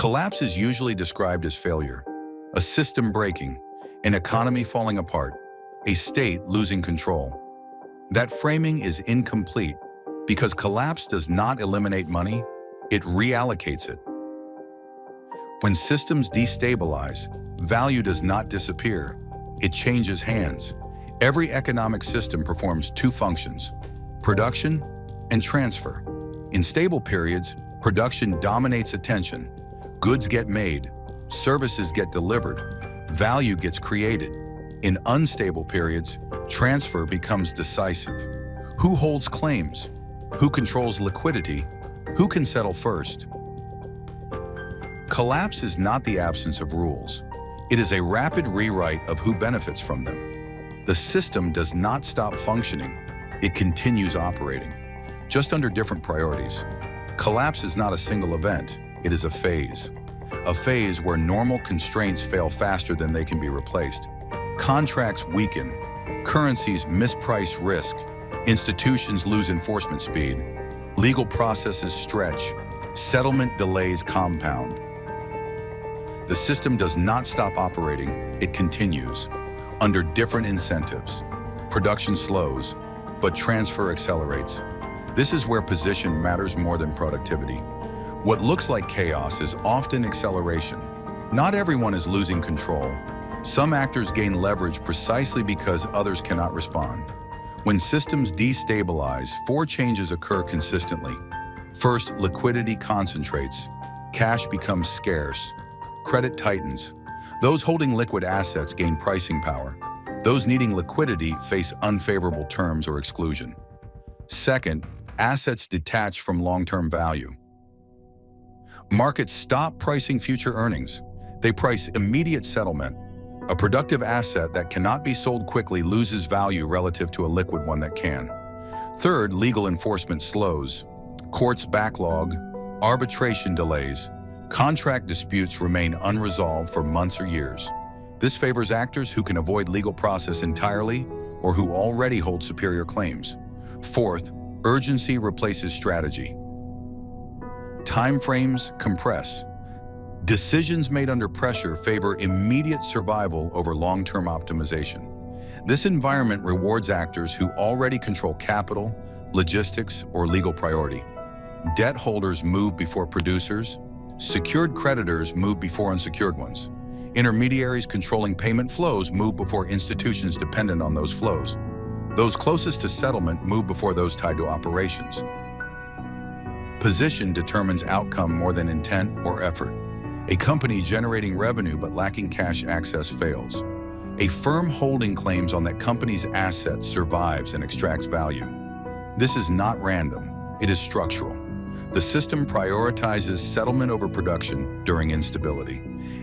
Collapse is usually described as failure, a system breaking, an economy falling apart, a state losing control. That framing is incomplete because collapse does not eliminate money, it reallocates it. When systems destabilize, value does not disappear, it changes hands. Every economic system performs two functions: production and transfer. In stable periods, production dominates attention. Goods get made, services get delivered, value gets created. In unstable periods, transfer becomes decisive. Who holds claims? Who controls liquidity? Who can settle first? Collapse is not the absence of rules. It is a rapid rewrite of who benefits from them. The system does not stop functioning. It continues operating, just under different priorities. Collapse is not a single event. It is a phase where normal constraints fail faster than they can be replaced. Contracts weaken, currencies misprice risk, institutions lose enforcement speed, legal processes stretch, settlement delays compound. The system does not stop operating, it continues, under different incentives. Production slows, but transfer accelerates. This is where position matters more than productivity. What looks like chaos is often acceleration. Not everyone is losing control. Some actors gain leverage precisely because others cannot respond. When systems destabilize, four changes occur consistently. First, liquidity concentrates. Cash becomes scarce. Credit tightens. Those holding liquid assets gain pricing power. Those needing liquidity face unfavorable terms or exclusion. Second, assets detach from long-term value. Markets stop pricing future earnings. They price immediate settlement. A productive asset that cannot be sold quickly loses value relative to a liquid one that can. Third, legal enforcement slows. Courts backlog, arbitration delays, contract disputes remain unresolved for months or years. This favors actors who can avoid legal process entirely or who already hold superior claims. Fourth, urgency replaces strategy. Timeframes compress. Decisions made under pressure favor immediate survival over long-term optimization. This environment rewards actors who already control capital, logistics, or legal priority. Debt holders move before producers. Secured creditors move before unsecured ones. Intermediaries controlling payment flows move before institutions dependent on those flows. Those closest to settlement move before those tied to operations. Position determines outcome more than intent or effort. A company generating revenue but lacking cash access fails. A firm holding claims on that company's assets survives and extracts value. This is not random, it is structural. The system prioritizes settlement over production during instability,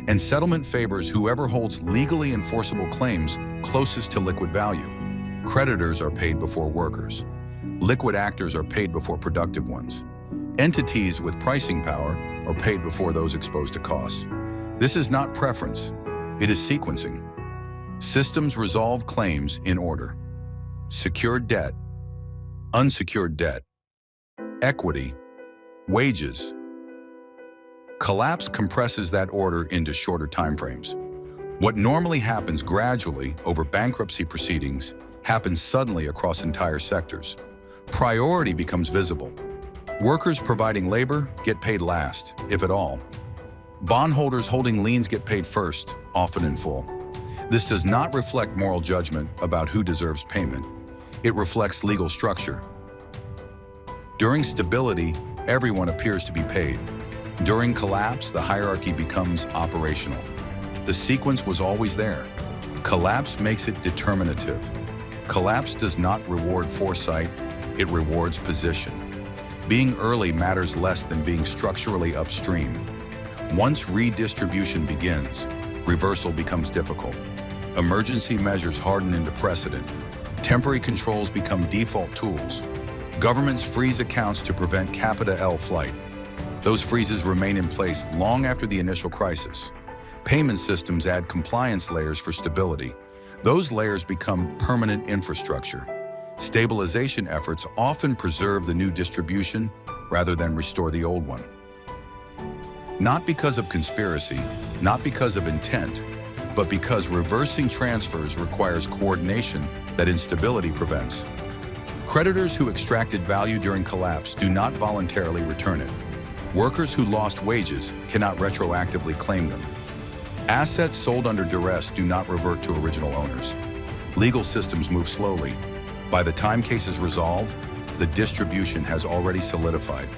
and settlement favors whoever holds legally enforceable claims closest to liquid value. Creditors are paid before workers. Liquid actors are paid before productive ones. Entities with pricing power are paid before those exposed to costs. This is not preference, it is sequencing. Systems resolve claims in order: secured debt, unsecured debt, equity, wages. Collapse compresses that order into shorter timeframes. What normally happens gradually over bankruptcy proceedings happens suddenly across entire sectors. Priority becomes visible. Workers providing labor get paid last, if at all. Bondholders holding liens get paid first, often in full. This does not reflect moral judgment about who deserves payment. It reflects legal structure. During stability, everyone appears to be paid. During collapse, the hierarchy becomes operational. The sequence was always there. Collapse makes it determinative. Collapse does not reward foresight, it rewards position. Being early matters less than being structurally upstream. Once redistribution begins, reversal becomes difficult. Emergency measures harden into precedent. Temporary controls become default tools. Governments freeze accounts to prevent capital L flight. Those freezes remain in place long after the initial crisis. Payment systems add compliance layers for stability. Those layers become permanent infrastructure. Stabilization efforts often preserve the new distribution rather than restore the old one. Not because of conspiracy, not because of intent, but because reversing transfers requires coordination that instability prevents. Creditors who extracted value during collapse do not voluntarily return it. Workers who lost wages cannot retroactively claim them. Assets sold under duress do not revert to original owners. Legal systems move slowly. By the time cases resolve, the distribution has already solidified.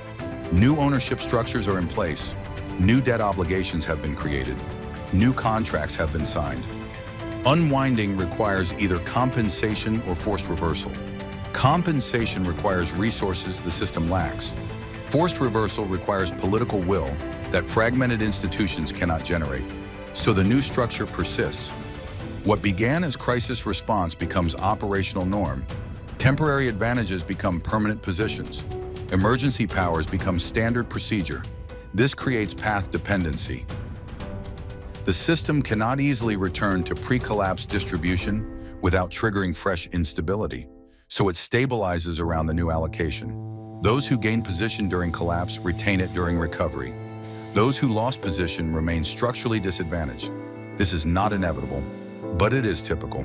New ownership structures are in place. New debt obligations have been created. New contracts have been signed. Unwinding requires either compensation or forced reversal. Compensation requires resources the system lacks. Forced reversal requires political will that fragmented institutions cannot generate. So the new structure persists. What began as crisis response becomes operational norm. Temporary advantages become permanent positions. Emergency powers become standard procedure. This creates path dependency. The system cannot easily return to pre-collapse distribution without triggering fresh instability, so it stabilizes around the new allocation. Those who gain position during collapse retain it during recovery. Those who lost position remain structurally disadvantaged. This is not inevitable, but it is typical.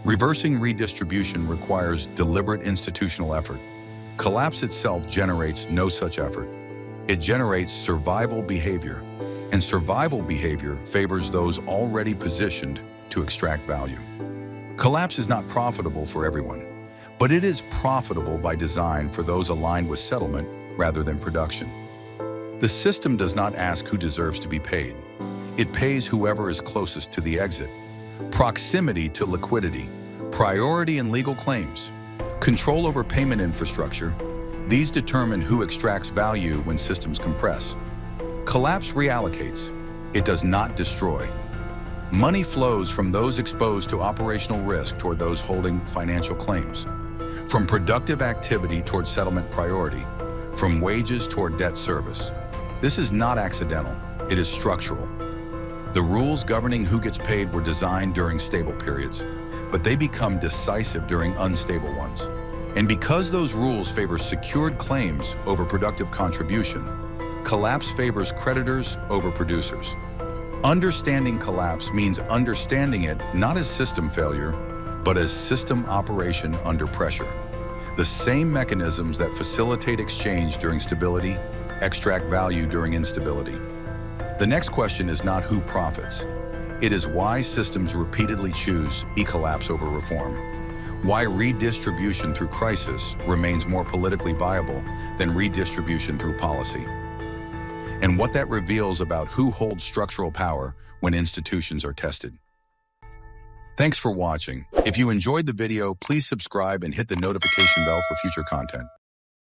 Reversing redistribution requires deliberate institutional effort. Collapse itself generates no such effort. It generates survival behavior, and survival behavior favors those already positioned to extract value. Collapse is not profitable for everyone, but it is profitable by design for those aligned with settlement rather than production. The system does not ask who deserves to be paid. It pays whoever is closest to the exit. Proximity to liquidity, priority in legal claims, control over payment infrastructure, these determine who extracts value when systems compress. Collapse reallocates. It does not destroy. Money flows from those exposed to operational risk toward those holding financial claims, from productive activity toward settlement priority, from wages toward debt service. This is not accidental. It is structural. The rules governing who gets paid were designed during stable periods, but they become decisive during unstable ones. And because those rules favor secured claims over productive contribution, collapse favors creditors over producers. Understanding collapse means understanding it not as system failure, but as system operation under pressure. The same mechanisms that facilitate exchange during stability extract value during instability. The next question is not who profits. It is why systems repeatedly choose e-collapse over reform. Why redistribution through crisis remains more politically viable than redistribution through policy. And what that reveals about who holds structural power when institutions are tested. Thanks for watching. If you enjoyed the video, please subscribe and hit the notification bell for future content.